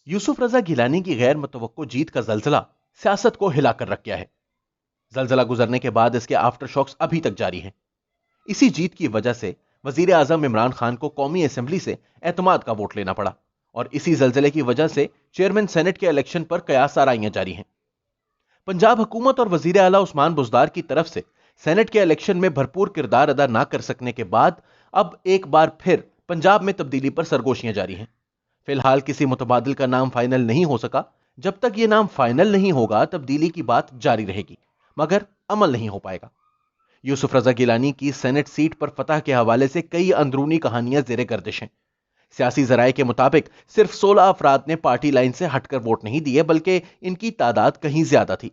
یوسف رضا گیلانی کی غیر متوقع جیت کا زلزلہ سیاست کو ہلا کر رکھ گیا ہے۔ زلزلہ گزرنے کے بعد اس کے آفٹر شاکس ابھی تک جاری ہیں۔ اسی جیت کی وجہ سے وزیر اعظم عمران خان کو قومی اسمبلی سے اعتماد کا ووٹ لینا پڑا، اور اسی زلزلے کی وجہ سے چیئرمین سینٹ کے الیکشن پر قیاس آرائیاں جاری ہیں۔ پنجاب حکومت اور وزیر اعلیٰ عثمان بزدار کی طرف سے سینٹ کے الیکشن میں بھرپور کردار ادا نہ کر سکنے کے بعد اب ایک بار پھر پنجاب میں تبدیلی پر سرگوشیاں جاری ہیں۔ فی الحال کسی متبادل کا نام فائنل نہیں ہو سکا۔ جب تک یہ نام فائنل نہیں ہوگا تبدیلی کی بات جاری رہے گی، مگر عمل نہیں ہو پائے گا۔ یوسف رضا گیلانی کی سینٹ سیٹ پر فتح کے حوالے سے کئی اندرونی کہانیاں زیر گردش ہیں۔ سیاسی ذرائع کے مطابق صرف 16 افراد نے پارٹی لائن سے ہٹ کر ووٹ نہیں دیے، بلکہ ان کی تعداد کہیں زیادہ تھی۔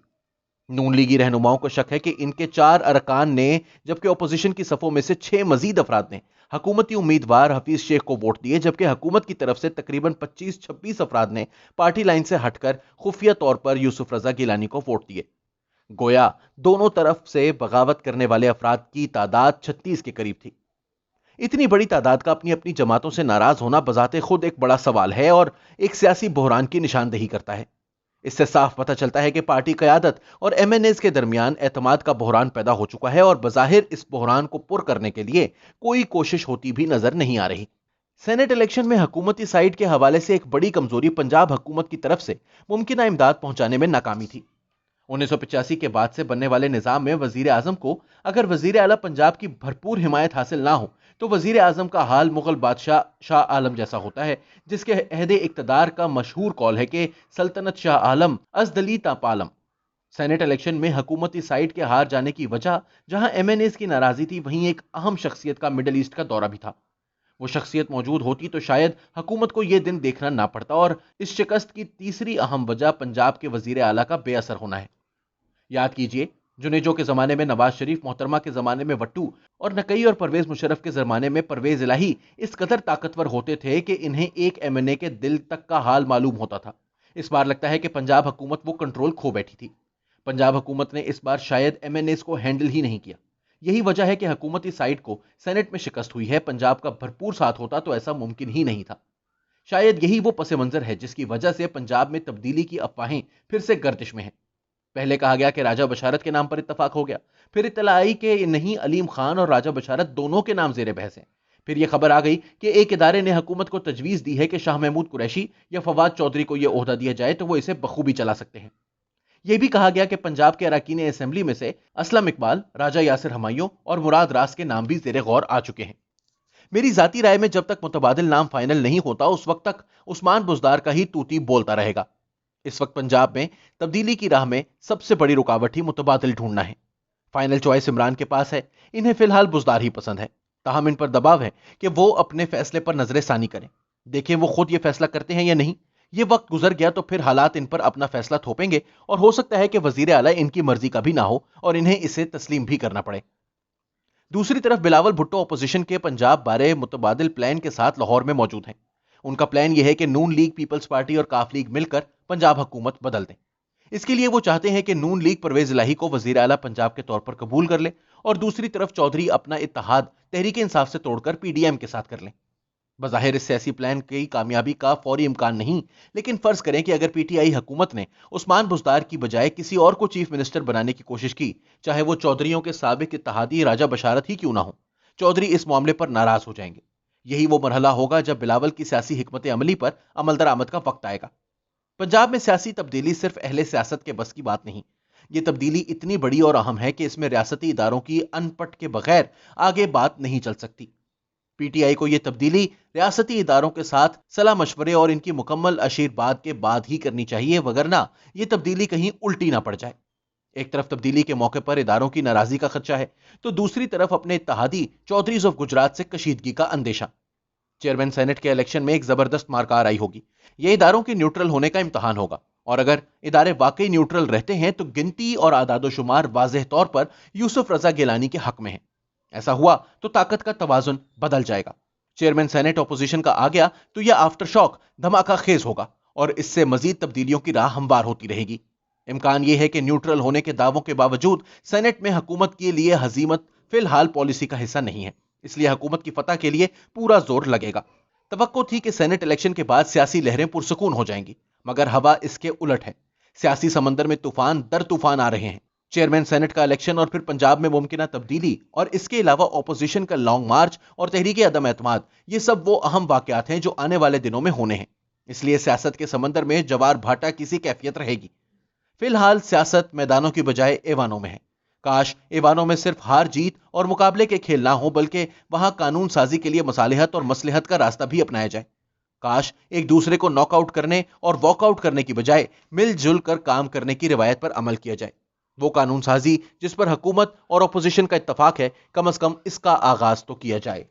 نون لیگی رہنماؤں کو شک ہے کہ ان کے 4 ارکان نے، جبکہ اپوزیشن کی صفوں میں سے 6 مزید افراد نے حکومتی امیدوار حفیظ شیخ کو ووٹ دیے، جبکہ حکومت کی طرف سے تقریباً 25-26 افراد نے پارٹی لائن سے ہٹ کر خفیہ طور پر یوسف رضا گیلانی کو ووٹ دیے۔ گویا دونوں طرف سے بغاوت کرنے والے افراد کی تعداد 36 کے قریب تھی۔ اتنی بڑی تعداد کا اپنی اپنی جماعتوں سے ناراض ہونا بذات خود ایک بڑا سوال ہے اور ایک سیاسی بحران کی نشاندہی کرتا ہے۔ اس سے صاف پتہ چلتا ہے کہ پارٹی قیادت اور ایم این ایز کے درمیان اعتماد کا بحران پیدا ہو چکا ہے، اور بظاہر اس بحران کو پر کرنے کے لیے کوئی کوشش ہوتی بھی نظر نہیں آ رہی۔ سینٹ الیکشن میں حکومتی سائیڈ کے حوالے سے ایک بڑی کمزوری پنجاب حکومت کی طرف سے ممکنہ امداد پہنچانے میں ناکامی تھی۔ 1985 کے بعد سے بننے والے نظام میں وزیر اعظم کو اگر وزیر اعلیٰ پنجاب کی بھرپور حمایت حاصل نہ ہو تو وزیر اعظم کا حال مغل بادشاہ شاہ عالم جیسا ہوتا ہے، جس کے عہد اقتدار کا مشہور قول ہے کہ سلطنت شاہ عالم از دلی تا پالم۔ سینٹ الیکشن میں حکومتی سائیڈ کے ہار جانے کی وجہ جہاں ایم این ایز کی ناراضی تھی، وہیں ایک اہم شخصیت کا مڈل ایسٹ کا دورہ بھی تھا۔ وہ شخصیت موجود ہوتی تو شاید حکومت کو یہ دن دیکھنا نہ پڑتا، اور اس شکست کی تیسری اہم وجہ پنجاب کے وزیر اعلیٰ کا بے اثر ہونا ہے۔ یاد کیجئے، جنیجو کے زمانے میں نواز شریف، محترمہ کے زمانے میں وٹو، اور نقی اور پرویز مشرف کے زمانے میں پرویز الہی اس قدر طاقتور ہوتے تھے کہ انہیں ایک ایم این اے کے دل تک کا حال معلوم ہوتا تھا۔ اس بار لگتا ہے کہ پنجاب حکومت وہ کنٹرول کھو بیٹھی تھی۔ پنجاب حکومت نے اس بار شاید ایم این ایز کو ہینڈل ہی نہیں کیا۔ یہی وجہ ہے کہ حکومتی سائیڈ کو سینٹ میں شکست ہوئی ہے۔ پنجاب کا بھرپور ساتھ ہوتا تو ایسا ممکن ہی نہیں تھا۔ شاید یہی وہ پس منظر ہے جس کی وجہ سے پنجاب میں تبدیلی کی افواہیں پھر سے گردش میں ہیں۔ پہلے کہا گیا کہ راجہ بشارت کے نام پر اتفاق ہو گیا، پھر اطلاع آئی کہ نہیں، علیم خان اور راجہ بشارت دونوں کے نام زیر بحث ہیں۔ پھر یہ خبر آ گئی کہ ایک ادارے نے حکومت کو تجویز دی ہے کہ شاہ محمود قریشی یا فواد چودھری کو یہ عہدہ دیا جائے تو وہ اسے بخوبی چلا سکتے ہیں۔ یہ بھی کہا گیا کہ پنجاب کے اراکین اسمبلی میں سے اسلم اقبال، راجہ یاسر ہمایوں اور مراد راس کے نام بھی زیر غور آ چکے ہیں۔ میری ذاتی رائے میں جب تک متبادل نام فائنل نہیں ہوتا اس وقت تک عثمان بزدار کا ہی توتی بولتا رہے گا۔ اس وقت پنجاب میں تبدیلی کی راہ میں سب سے بڑی رکاوٹ ہی متبادل ڈھونڈنا ہے۔ فائنل چوائس عمران کے پاس ہے، انہیں فی الحال بزدار ہی پسند ہے، تاہم ان پر دباؤ ہے کہ وہ اپنے فیصلے پر نظر ثانی کریں۔ دیکھیں وہ خود یہ فیصلہ کرتے ہیں یا نہیں۔ یہ وقت گزر گیا تو پھر حالات ان پر اپنا فیصلہ تھوپیں گے، اور ہو سکتا ہے کہ وزیر اعلیٰ ان کی مرضی کا بھی نہ ہو اور انہیں اسے تسلیم بھی کرنا پڑے۔ دوسری طرف بلاول بھٹو اپوزیشن کے پنجاب بارے متبادل پلان کے ساتھ لاہور میں موجود ہیں۔ ان کا پلان یہ ہے کہ نون لیگ، پیپلز پارٹی اور کاف لیگ مل کر پنجاب حکومت بدل دیں۔ اس کے لیے وہ چاہتے ہیں کہ نون لیگ پرویز الہی کو وزیر اعلیٰ پنجاب کے طور پر قبول کر لے، اور دوسری طرف چودھری اپنا اتحاد تحریک انصاف سے توڑ کر پی ڈی ایم کے ساتھ کر لیں۔ بظاہر اس سیاسی پلان کی کامیابی کا فوری امکان نہیں، لیکن فرض کریں کہ اگر پی ٹی آئی حکومت نے عثمان بزدار کی بجائے کسی اور کو چیف منسٹر بنانے کی کوشش کی، چاہے وہ چودھریوں کے سابق اتحادی راجہ بشارت ہی کیوں نہ ہو، چودھری اس معاملے پر ناراض ہو جائیں گے۔ یہی وہ مرحلہ ہوگا جب بلاول کی سیاسی حکمت عملی پر عمل درآمد کا وقت آئے گا۔ پنجاب میں سیاسی تبدیلی صرف اہل سیاست کے بس کی بات نہیں۔ یہ تبدیلی اتنی بڑی اور اہم ہے کہ اس میں ریاستی اداروں کی ان پٹ کے بغیر آگے بات نہیں چل سکتی۔ پی ٹی آئی کو یہ تبدیلی ریاستی اداروں کے ساتھ صلاح مشورے اور ان کی مکمل آشیرواد کے بعد ہی کرنی چاہیے، وگرنہ یہ تبدیلی کہیں الٹی نہ پڑ جائے۔ ایک طرف تبدیلی کے موقع پر اداروں کی ناراضی کا خدشہ ہے، تو دوسری طرف اپنے اتحادی چودھریز آف گجرات سے کشیدگی کا اندیشہ۔ چیئرمین سینٹ کے الیکشن میں ایک زبردست مارکہ آرائی ہوگی۔ یہ اداروں کے نیوٹرل ہونے کا امتحان ہوگا، اور اگر ادارے واقعی نیوٹرل رہتے ہیں تو گنتی اور اعداد و شمار واضح طور پر یوسف رضا گیلانی کے حق میں ہیں۔ ایسا ہوا تو طاقت کا توازن بدل جائے گا۔ چیئرمین سینٹ اپوزیشن کا آ گیا تو یہ آفٹر شاک دھماکہ خیز ہوگا، اور اس سے مزید تبدیلیوں کی راہ ہموار ہوتی رہے گی۔ امکان یہ ہے کہ نیوٹرل ہونے کے دعووں کے باوجود سینٹ میں حکومت کے لیے ہزیمت فی الحال پالیسی کا حصہ نہیں ہے، اس لیے حکومت کی فتح کے لیے پورا زور لگے گا۔ توقع تھی کہ سینٹ الیکشن کے بعد سیاسی لہریں پرسکون ہو جائیں گی، مگر ہوا اس کے الٹ ہے۔ سیاسی سمندر میں طوفان در طوفان آ رہے ہیں۔ چیئرمین سینٹ کا الیکشن اور پھر پنجاب میں ممکنہ تبدیلی اور اس کے علاوہ اپوزیشن کا لانگ مارچ اور تحریک عدم اعتماد، یہ سب وہ اہم واقعات ہیں جو آنے والے دنوں میں ہونے ہیں۔ اس لیے سیاست کے سمندر میں جوار بھاٹا کسی کیفیت رہے گی۔ فی الحال سیاست میدانوں کی بجائے ایوانوں میں ہے۔ کاش ایوانوں میں صرف ہار جیت اور مقابلے کے کھیل نہ ہوں، بلکہ وہاں قانون سازی کے لیے مصالحت اور مصلحت کا راستہ بھی اپنایا جائے۔ کاش ایک دوسرے کو ناک آؤٹ کرنے اور واک آؤٹ کرنے کی بجائے مل جل کر کام کرنے کی روایت پر عمل کیا جائے۔ وہ قانون سازی جس پر حکومت اور اپوزیشن کا اتفاق ہے، کم از کم اس کا آغاز تو کیا جائے۔